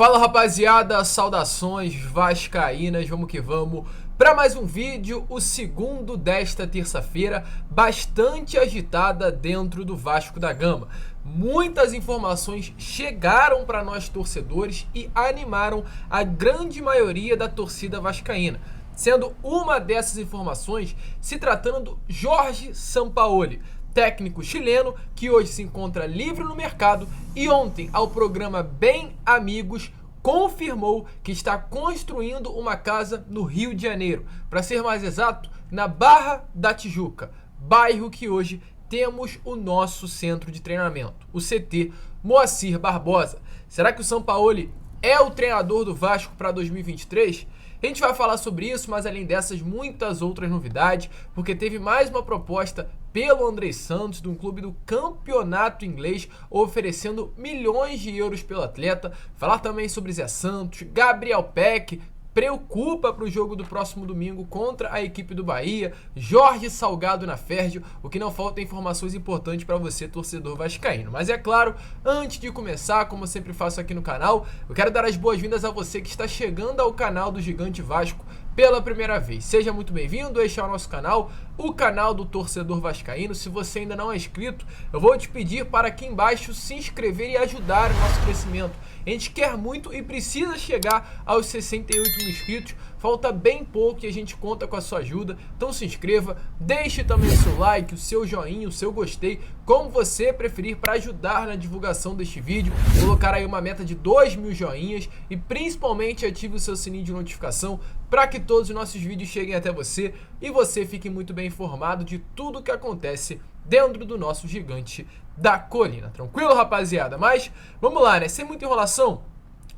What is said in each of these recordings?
Fala rapaziada, saudações vascaínas, vamos que vamos para mais um vídeo, o segundo desta terça-feira, bastante agitada dentro do Vasco da Gama. Muitas informações chegaram para nós torcedores e animaram a grande maioria da torcida vascaína, sendo uma dessas informações se tratando do Jorge Sampaoli, técnico chileno que hoje se encontra livre no mercado e ontem, ao programa Bem Amigos, confirmou que está construindo uma casa no Rio de Janeiro, para ser mais exato, na Barra da Tijuca, bairro que hoje temos o nosso centro de treinamento, o CT Moacir Barbosa. Será que o Sampaoli é o treinador do Vasco para 2023? A gente vai falar sobre isso, mas além dessas, muitas outras novidades, porque teve mais uma proposta pelo André Santos, de um clube do campeonato inglês, oferecendo milhões de euros pelo atleta. Falar também sobre Zé Santos, Gabriel Peck, preocupa para o jogo do próximo domingo contra a equipe do Bahia, Jorge Salgado na Férgio, o que não falta informações importantes para você, torcedor vascaíno. Mas é claro, antes de começar, como eu sempre faço aqui no canal, eu quero dar as boas-vindas a você que está chegando ao canal do Gigante Vasco pela primeira vez. Seja muito bem-vindo, este é o nosso canal, o canal do torcedor vascaíno. Se você ainda não é inscrito, eu vou te pedir para aqui embaixo se inscrever e ajudar o nosso crescimento. A gente quer muito e precisa chegar aos 68 mil inscritos. Falta bem pouco e a gente conta com a sua ajuda. Então se inscreva, deixe também o seu like, o seu joinha, o seu gostei, como você preferir, para ajudar na divulgação deste vídeo. Colocar aí uma meta de 2 mil joinhas e principalmente ative o seu sininho de notificação para que todos os nossos vídeos cheguem até você e você fique muito bem informado de tudo o que acontece dentro do nosso Gigante da Colina. Tranquilo, rapaziada? Mas vamos lá, né? Sem muita enrolação,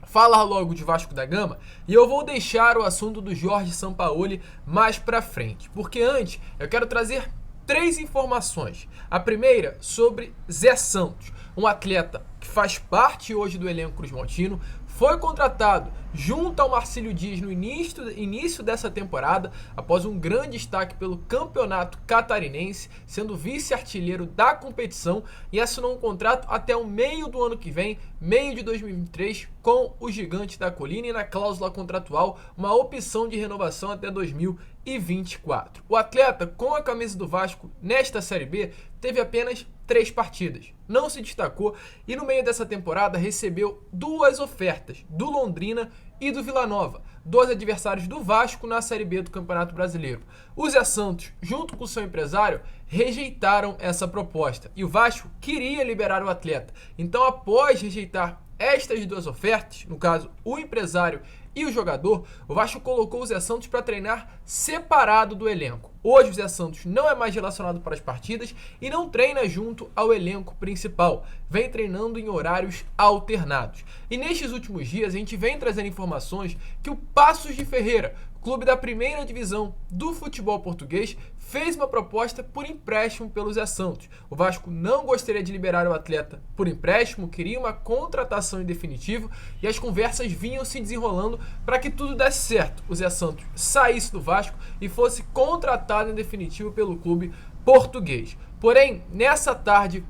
fala logo de Vasco da Gama e eu vou deixar o assunto do Jorge Sampaoli mais pra frente, porque antes eu quero trazer 3 informações. A primeira sobre Zé Santos, um atleta que faz parte hoje do elenco cruzmaltino, foi contratado junto ao Marcílio Dias no início dessa temporada, após um grande destaque pelo campeonato catarinense, sendo vice-artilheiro da competição, e assinou um contrato até o meio do ano que vem, meio de 2023, com o Gigante da Colina, e na cláusula contratual uma opção de renovação até 2024. O atleta, com a camisa do Vasco nesta Série B, teve apenas 3 partidas, não se destacou e no meio dessa temporada recebeu 2 ofertas do Londrina e do Vila Nova, 2 adversários do Vasco na Série B do Campeonato Brasileiro. O Zé Santos, junto com seu empresário, rejeitaram essa proposta e o Vasco queria liberar o atleta. Então, após rejeitar estas 2 ofertas, no caso o empresário e o jogador, o Vasco colocou o Zé Santos para treinar separado do elenco. Hoje o Zé Santos não é mais relacionado para as partidas e não treina junto ao elenco principal, vem treinando em horários alternados. E nestes últimos dias a gente vem trazendo informações que o Paços de Ferreira, clube da primeira divisão do futebol português, fez uma proposta por empréstimo pelo Zé Santos. O Vasco não gostaria de liberar o atleta por empréstimo, queria uma contratação em definitivo e as conversas vinham se desenrolando para que tudo desse certo. O Zé Santos saísse do Vasco e fosse contratado em definitivo pelo clube português. Porém, nessa tarde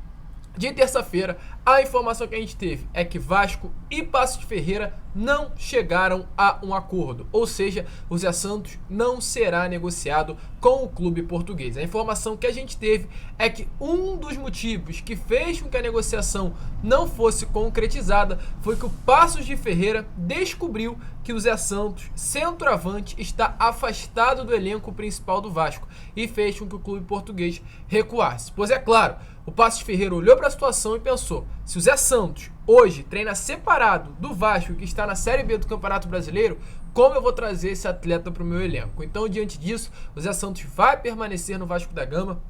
de terça-feira, a informação que a gente teve é que Vasco e Paços de Ferreira não chegaram a um acordo, ou seja, o Zé Santos não será negociado com o clube português. A informação que a gente teve é que um dos motivos que fez com que a negociação não fosse concretizada foi que o Paços de Ferreira descobriu que o Zé Santos, centroavante, está afastado do elenco principal do Vasco e fez com que o clube português recuasse. Pois é claro, o Paços de Ferreira olhou para a situação e pensou: se o Zé Santos hoje treina separado do Vasco, que está na Série B do Campeonato Brasileiro, como eu vou trazer esse atleta para o meu elenco? Então, diante disso, o Zé Santos vai permanecer no Vasco da Gama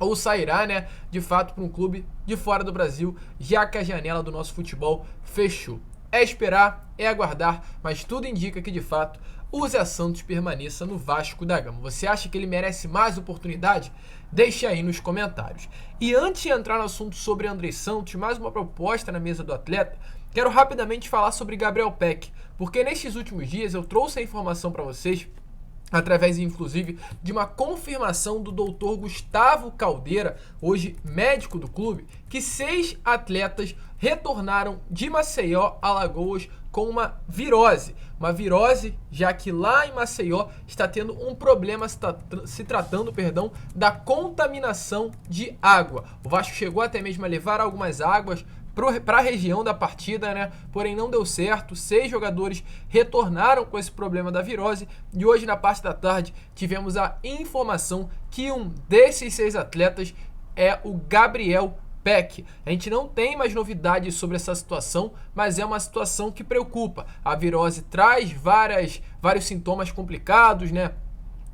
ou sairá, né, de fato, para um clube de fora do Brasil, já que a janela do nosso futebol fechou. É esperar, é aguardar, mas tudo indica que, de fato, o Zé Santos permaneça no Vasco da Gama. Você acha que ele merece mais oportunidade? Deixe aí nos comentários. E antes de entrar no assunto sobre André Santos, mais uma proposta na mesa do atleta, quero rapidamente falar sobre Gabriel Peck, porque nestes últimos dias eu trouxe a informação para vocês através, inclusive, de uma confirmação do doutor Gustavo Caldeira, hoje médico do clube, que 6 atletas retornaram de Maceió, Alagoas, com uma virose. Uma virose, já que lá em Maceió está tendo um problema se tratando, da contaminação de água. O Vasco chegou até mesmo a levar algumas águas para a região da partida, né? Porém não deu certo. 6 jogadores retornaram com esse problema da virose e hoje na parte da tarde tivemos a informação que um desses 6 atletas é o Gabriel Peck. A gente não tem mais novidades sobre essa situação, mas é uma situação que preocupa. A virose traz vários sintomas complicados, né?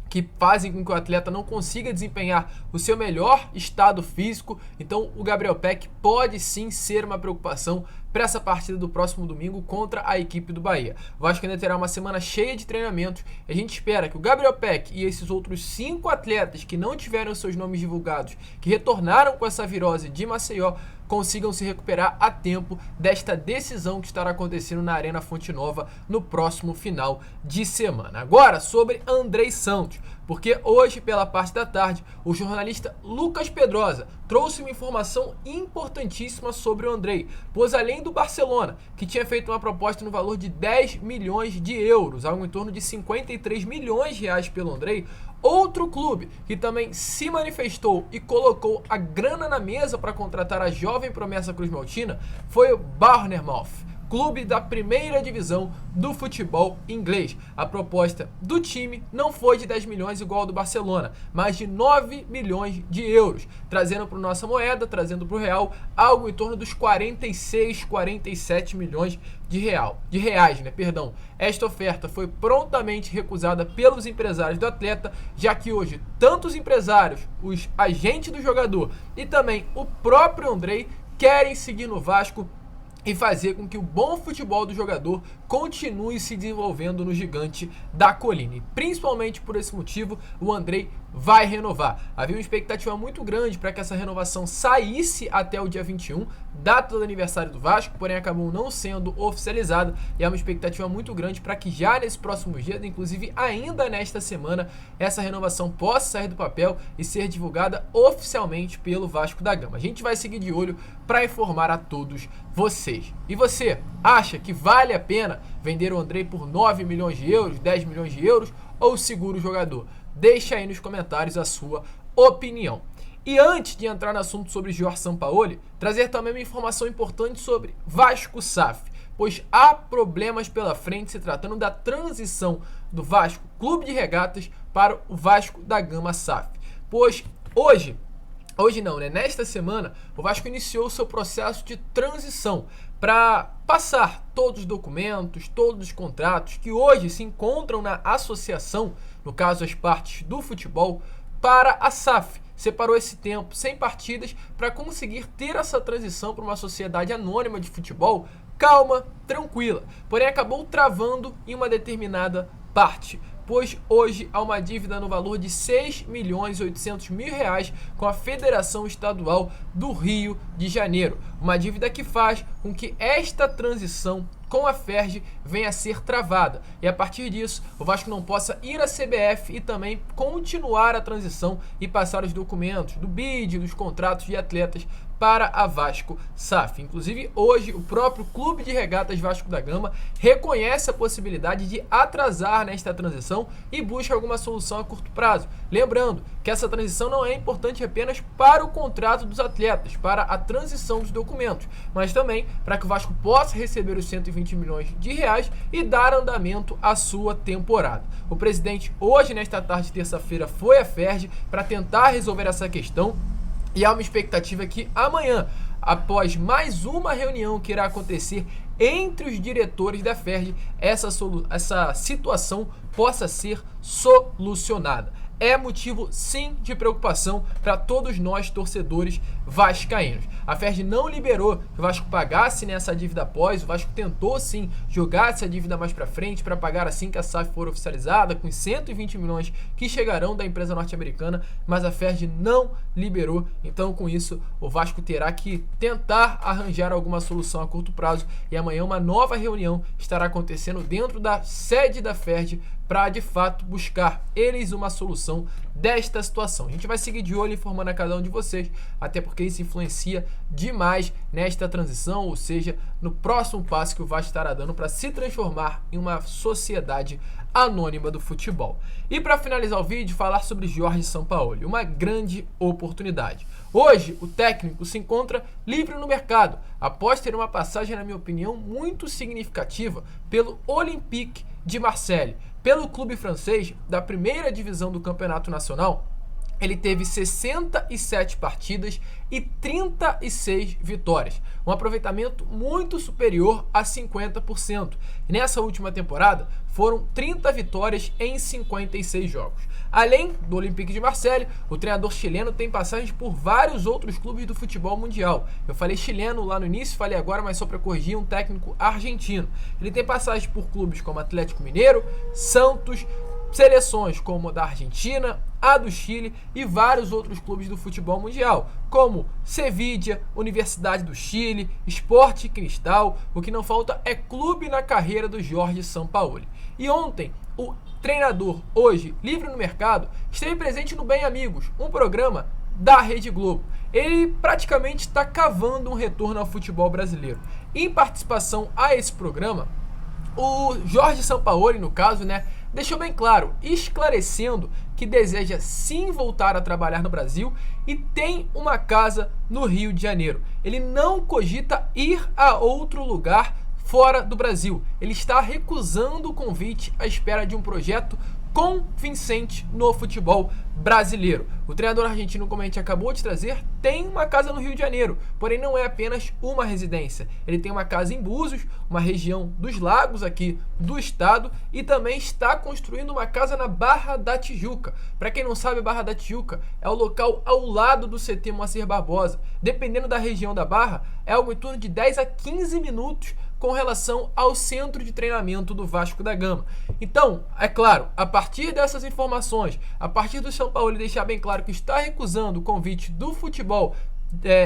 Que fazem com que o atleta não consiga desempenhar o seu melhor estado físico. Então o Gabriel Peck pode sim ser uma preocupação para essa partida do próximo domingo contra a equipe do Bahia. O Vasco ainda terá uma semana cheia de treinamentos. A gente espera que o Gabriel Peck e esses outros 5 atletas que não tiveram seus nomes divulgados, que retornaram com essa virose de Maceió, consigam se recuperar a tempo desta decisão que estará acontecendo na Arena Fonte Nova no próximo final de semana. Agora, sobre Andrei Santos, porque hoje, pela parte da tarde, o jornalista Lucas Pedrosa trouxe uma informação importantíssima sobre o Andrei, pois além do Barcelona, que tinha feito uma proposta no valor de 10 milhões de euros, algo em torno de 53 milhões de reais pelo Andrei, outro clube que também se manifestou e colocou a grana na mesa para contratar a jovem promessa cruz-maltina foi o Bournemouth, clube da primeira divisão do futebol inglês. A proposta do time não foi de 10 milhões igual ao do Barcelona, mas de 9 milhões de euros, trazendo para nossa moeda, trazendo para o real, algo em torno dos 46, 47 milhões de reais, né? Perdão. Esta oferta foi prontamente recusada pelos empresários do atleta, já que hoje tanto os empresários, os agentes do jogador e também o próprio Andrei querem seguir no Vasco e fazer com que o bom futebol do jogador continue se desenvolvendo no gigante da colina. E principalmente por esse motivo, o Andrei vai renovar. Havia uma expectativa muito grande para que essa renovação saísse até o dia 21, data do aniversário do Vasco, porém acabou não sendo oficializada e há uma expectativa muito grande para que já nesses próximos dias, inclusive ainda nesta semana, essa renovação possa sair do papel e ser divulgada oficialmente pelo Vasco da Gama. A gente vai seguir de olho para informar a todos vocês. E você, acha que vale a pena vender o Andrei por 9 milhões de euros, 10 milhões de euros ou segura o jogador? Deixa aí nos comentários a sua opinião. E antes de entrar no assunto sobre Jorge Sampaoli, trazer também uma informação importante sobre Vasco SAF, pois há problemas pela frente se tratando da transição do Vasco Clube de Regatas para o Vasco da Gama SAF. Pois nesta semana, o Vasco iniciou o seu processo de transição para passar todos os documentos, todos os contratos que hoje se encontram na associação, no caso as partes do futebol, para a SAF. Separou esse tempo sem partidas para conseguir ter essa transição para uma sociedade anônima de futebol calma, tranquila. Porém acabou travando em uma determinada parte, pois hoje há uma dívida no valor de 6.800.000 reais com a Federação Estadual do Rio de Janeiro. Uma dívida que faz com que esta transição com a Ferj venha a ser travada. E a partir disso, o Vasco não possa ir à CBF e também continuar a transição e passar os documentos do BID, dos contratos de atletas para a Vasco SAF. Inclusive, hoje, o próprio Clube de Regatas Vasco da Gama reconhece a possibilidade de atrasar nesta transição e busca alguma solução a curto prazo. Lembrando que essa transição não é importante apenas para o contrato dos atletas, para a transição dos documentos, mas também para que o Vasco possa receber os 120 milhões de reais e dar andamento à sua temporada. O presidente, hoje, nesta tarde de terça-feira, foi à Ferj para tentar resolver essa questão. E há uma expectativa que amanhã, após mais uma reunião que irá acontecer entre os diretores da Ferj, essa situação possa ser solucionada. É motivo, sim, de preocupação para todos nós, torcedores vascaínos. A Ferj não liberou que o Vasco pagasse nessa dívida após. O Vasco tentou, sim, jogar essa dívida mais para frente para pagar assim que a SAF for oficializada, com 120 milhões que chegarão da empresa norte-americana, mas a Ferj não liberou. Então, com isso, o Vasco terá que tentar arranjar alguma solução a curto prazo. E amanhã uma nova reunião estará acontecendo dentro da sede da Ferj para de fato buscar eles uma solução desta situação. A gente vai seguir de olho informando a cada um de vocês, até porque isso influencia demais nesta transição, ou seja, no próximo passo que o Vasco estará dando para se transformar em uma sociedade anônima do futebol. E para finalizar o vídeo, falar sobre Jorge Sampaoli, uma grande oportunidade. Hoje, o técnico se encontra livre no mercado, após ter uma passagem, na minha opinião, muito significativa pelo Olympique de Marseille. Pelo clube francês da primeira divisão do Campeonato Nacional, ele teve 67 partidas e 36 vitórias, um aproveitamento muito superior a 50%. E nessa última temporada foram 30 vitórias em 56 jogos. Além do Olympique de Marseille, o treinador chileno tem passagens por vários outros clubes do futebol mundial. Eu falei chileno lá no início, falei agora, mas só para corrigir, um técnico argentino. Ele tem passagens por clubes como Atlético Mineiro, Santos, seleções como a da Argentina, a do Chile e vários outros clubes do futebol mundial, como Sevilla, Universidade do Chile, Sport Cristal. O que não falta é clube na carreira do Jorge Sampaoli. E ontem, o treinador, hoje livre no mercado, esteve presente no Bem Amigos, um programa da Rede Globo. Ele praticamente está cavando um retorno ao futebol brasileiro. Em participação a esse programa, o Jorge Sampaoli, no caso, deixou bem claro, esclarecendo que deseja sim voltar a trabalhar no Brasil e tem uma casa no Rio de Janeiro. Ele não cogita ir a outro lugar fora do Brasil. Ele está recusando o convite à espera de um projeto convincente no futebol brasileiro. O treinador argentino, como a gente acabou de trazer, tem uma casa no Rio de Janeiro, porém não é apenas uma residência. Ele tem uma casa em Búzios, uma região dos lagos aqui do estado, e também está construindo uma casa na Barra da Tijuca. Para quem não sabe, Barra da Tijuca é o local ao lado do CT Moacir Barbosa. Dependendo da região da Barra, é algo em torno de 10 a 15 minutos com relação ao centro de treinamento do Vasco da Gama. Então, é claro, a partir dessas informações, a partir do Sampaoli deixar bem claro que está recusando o convite do futebol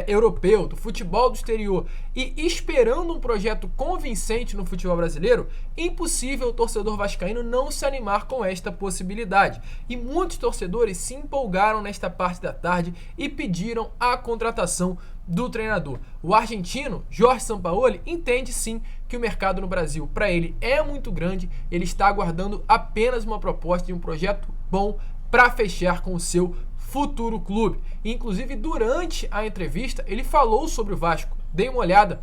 europeu, do futebol do exterior, e esperando um projeto convincente no futebol brasileiro, impossível o torcedor vascaíno não se animar com esta possibilidade. E muitos torcedores se empolgaram nesta parte da tarde e pediram a contratação do treinador. O argentino Jorge Sampaoli entende sim que o mercado no Brasil para ele é muito grande, ele está aguardando apenas uma proposta de um projeto bom para fechar com o seu futuro clube. Inclusive, durante a entrevista, ele falou sobre o Vasco. Dei uma olhada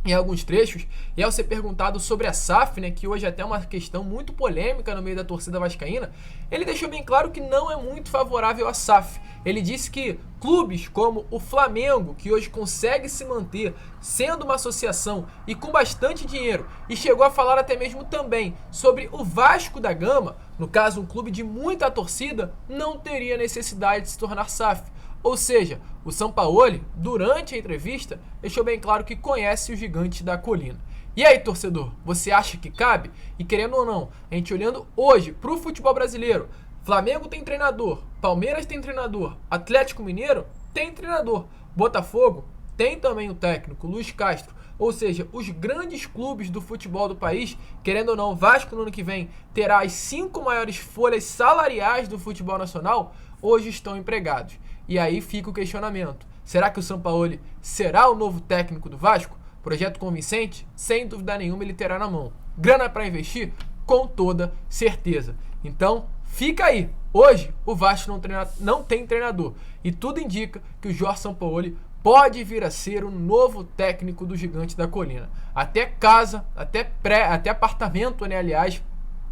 em alguns trechos, e ao ser perguntado sobre a SAF, que hoje é até uma questão muito polêmica no meio da torcida vascaína, ele deixou bem claro que não é muito favorável à SAF. Ele disse que clubes como o Flamengo, que hoje consegue se manter sendo uma associação e com bastante dinheiro, e chegou a falar até mesmo também sobre o Vasco da Gama, no caso um clube de muita torcida, não teria necessidade de se tornar SAF. Ou seja, o Sampaoli, durante a entrevista, deixou bem claro que conhece o gigante da colina. E aí, torcedor, você acha que cabe? E querendo ou não, a gente olhando hoje para o futebol brasileiro, Flamengo tem treinador, Palmeiras tem treinador, Atlético Mineiro tem treinador, Botafogo tem também o técnico, Luiz Castro. Ou seja, os grandes clubes do futebol do país, querendo ou não, Vasco no ano que vem terá as 5 maiores folhas salariais do futebol nacional, hoje estão empregados. E aí fica o questionamento. Será que o Sampaoli será o novo técnico do Vasco? Projeto convincente? Sem dúvida nenhuma ele terá na mão. Grana para investir? Com toda certeza. Então, fica aí. Hoje, o Vasco não tem treinador. E tudo indica que o Jorge Sampaoli pode vir a ser o novo técnico do Gigante da Colina. Até casa, até apartamento, aliás,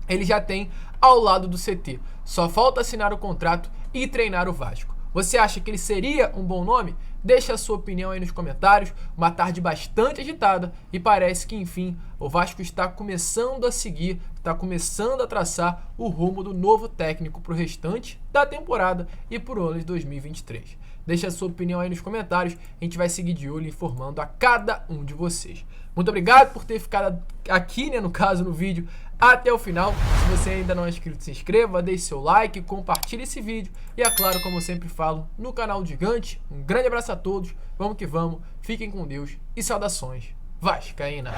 ele já tem ao lado do CT. Só falta assinar o contrato e treinar o Vasco. Você acha que ele seria um bom nome? Deixa a sua opinião aí nos comentários. Uma tarde bastante agitada e parece que, enfim, o Vasco está começando a seguir, está começando a traçar o rumo do novo técnico para o restante da temporada e por ano de 2023. Deixa a sua opinião aí nos comentários. A gente vai seguir de olho informando a cada um de vocês. Muito obrigado por ter ficado aqui, no caso, no vídeo até o final. Se você ainda não é inscrito, se inscreva, deixe seu like, compartilhe esse vídeo. E é claro, como eu sempre falo, no canal do Gigante. Um grande abraço a todos, vamos que vamos, fiquem com Deus e saudações vascaína.